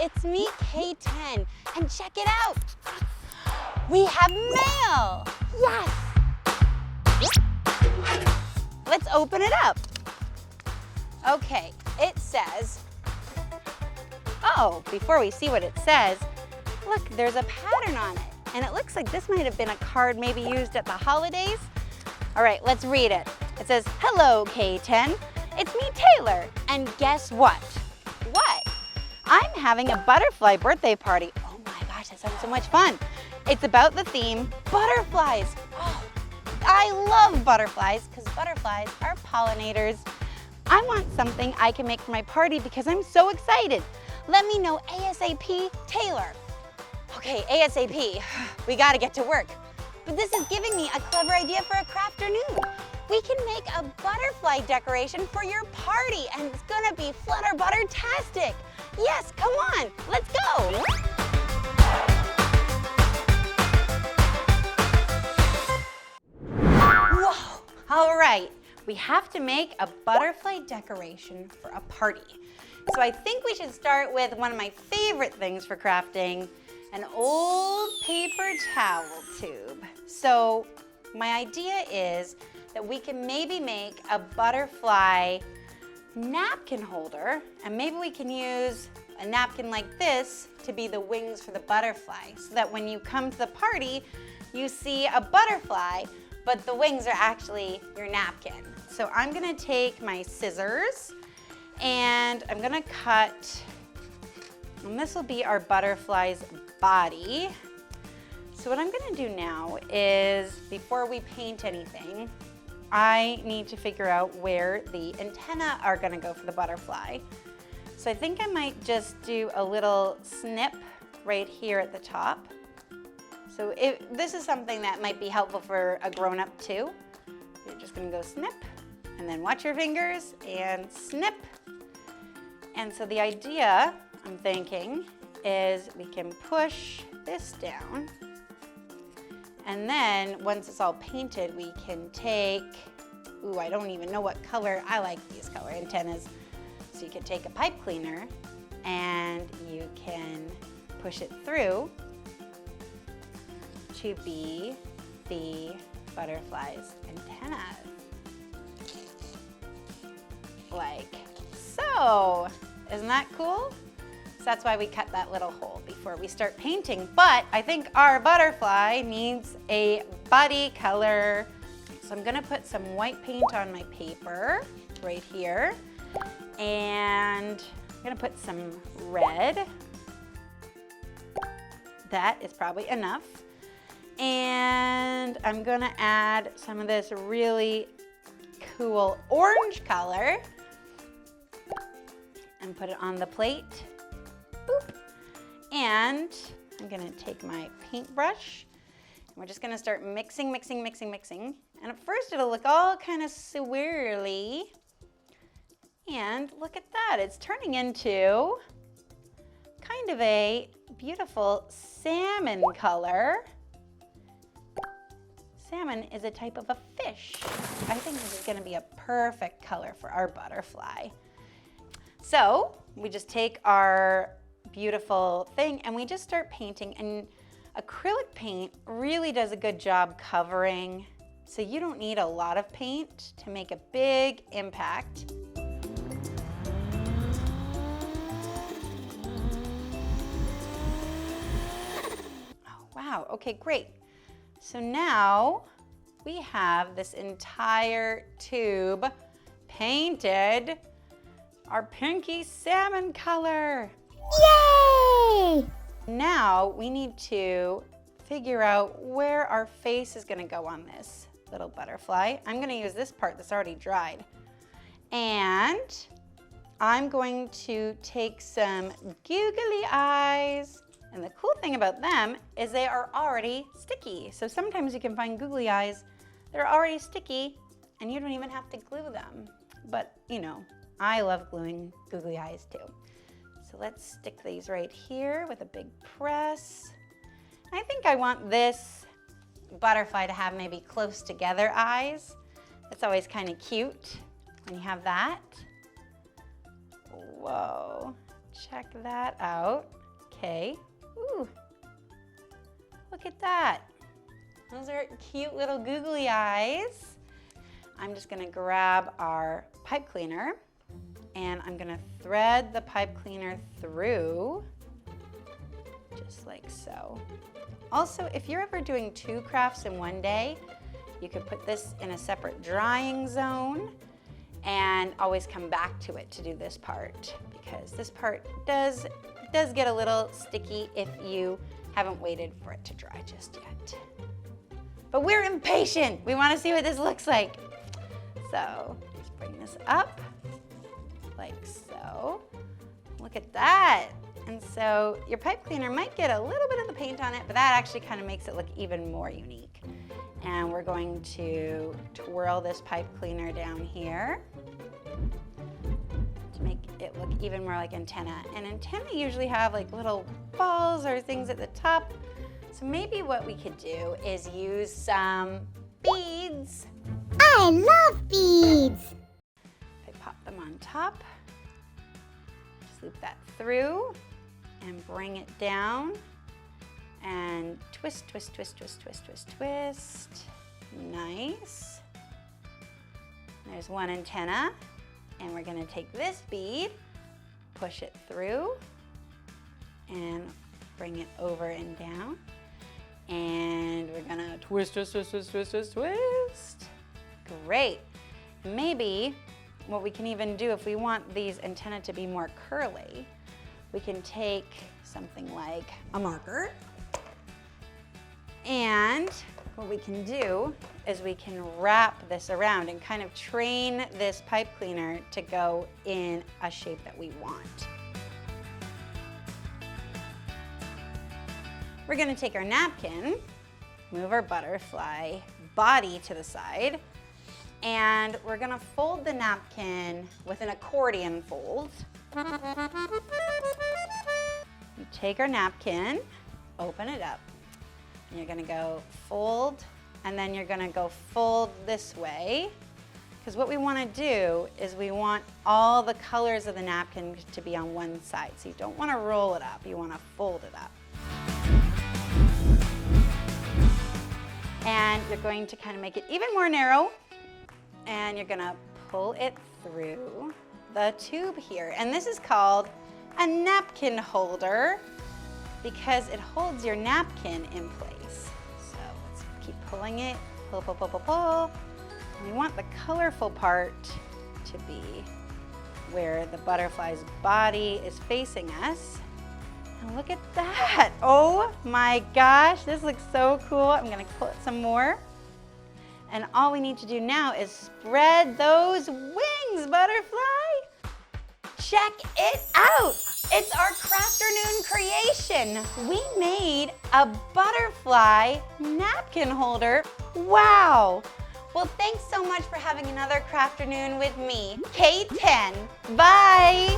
it's me, K10, and check it out. We have mail. Yes. Let's open it up. Okay, it says, oh, before we see what it says, look, there's a pattern on it. And it looks like this might have been a card maybe used at the holidays. All right, let's read it. It says, hello, K10. It's me, Taylor. And guess what? What? I'm having a butterfly birthday party. Oh my gosh, that sounds so much fun. It's about the theme, butterflies. Oh, I love butterflies because butterflies are pollinators. I want something I can make for my party because I'm so excited. Let me know ASAP, Taylor. Okay, ASAP, we gotta get to work. But this is giving me a clever idea for a crafternoon. We can make a butterfly decoration for your party and it's gonna be Flutter Butter-tastic. Yes, come on, let's go. Whoa, all right. We have to make a butterfly decoration for a party. So I think we should start with one of my favorite things for crafting, an old paper towel tube. So my idea is that we can maybe make a butterfly napkin holder, and maybe we can use a napkin like this to be the wings for the butterfly, so that when you come to the party, you see a butterfly, but the wings are actually your napkin. So I'm gonna take my scissors and I'm gonna cut, and this will be our butterfly's body. So what I'm gonna do now is, before we paint anything, I need to figure out where the antennae are gonna go for the butterfly. So I think I might just do a little snip right here at the top. So this is something that might be helpful for a grown-up too. You're just gonna go snip, and then watch your fingers, and snip. And so the idea, I'm thinking, is we can push this down, and then once it's all painted, we can take, ooh, I don't even know what color, I like these color antennas. So you can take a pipe cleaner and you can push it through to be the butterfly's antennas. Like so. Isn't that cool? So that's why we cut that little hole before we start painting. But I think our butterfly needs a body color. So I'm gonna put some white paint on my paper right here. And I'm gonna put some red. That is probably enough. And I'm gonna add some of this really cool orange color and put it on the plate. Boop. And I'm gonna take my paintbrush and we're just gonna start mixing, mixing, mixing, mixing. And at first it'll look all kind of swirly. And look at that, it's turning into kind of a beautiful salmon color. Salmon is a type of a fish. I think this is gonna be a perfect color for our butterfly. So we just take our beautiful thing and we just start painting, and acrylic paint really does a good job covering, so you don't need a lot of paint to make a big impact. Oh, wow, okay, great. So now we have this entire tube painted our pinky salmon color. Yay! Now we need to figure out where our face is gonna go on this little butterfly. I'm gonna use this part that's already dried. And I'm going to take some googly eyes. And the cool thing about them is they are already sticky. So sometimes you can find googly eyes that are already sticky and you don't even have to glue them. But you know, I love gluing googly eyes too. So let's stick these right here with a big press. I think I want this butterfly to have maybe close together eyes. It's always kind of cute when you have that. Whoa, check that out. Okay. Ooh, look at that. Those are cute little googly eyes. I'm just gonna grab our pipe cleaner and I'm gonna thread the pipe cleaner through, just like so. Also, if you're ever doing 2 crafts in one day, you could put this in a separate drying zone and always come back to it to do this part, because this part does get a little sticky if you haven't waited for it to dry just yet. But we're impatient. We want to see what this looks like. So just bring this up like so. Look at that. And so your pipe cleaner might get a little bit of the paint on it, but that actually kind of makes it look even more unique. And we're going to twirl this pipe cleaner down here to make it look even more like antenna. And antenna usually have like little balls or things at the top. So maybe what we could do is use some beads. I love beads. I pop them on top, just loop that through and bring it down and twist, twist, twist, twist, twist, twist, twist. Nice. There's one antenna, and we're gonna take this bead, push it through, and bring it over and down. And we're gonna twist, twist, twist, twist, twist, twist, twist. Great. Maybe what we can even do, if we want these antennae to be more curly, we can take something like a marker, and what we can do is we can wrap this around and kind of train this pipe cleaner to go in a shape that we want. We're gonna take our napkin, move our butterfly body to the side, and we're gonna fold the napkin with an accordion fold. You take our napkin, open it up, and you're gonna go fold, and then you're gonna go fold this way, because what we wanna do is we want all the colors of the napkin to be on one side. So you don't wanna roll it up, you wanna fold it up. And you're going to kind of make it even more narrow, and you're gonna pull it through the tube here. And this is called a napkin holder because it holds your napkin in place. So let's keep pulling it, pull, pull, pull, pull, pull. And we want the colorful part to be where the butterfly's body is facing us. And look at that. Oh my gosh, this looks so cool. I'm gonna pull it some more. And all we need to do now is spread those wings, butterfly. Check it out. It's our Crafternoon creation. We made a butterfly napkin holder. Wow. Well, thanks so much for having another Crafternoon with me, K10. Bye.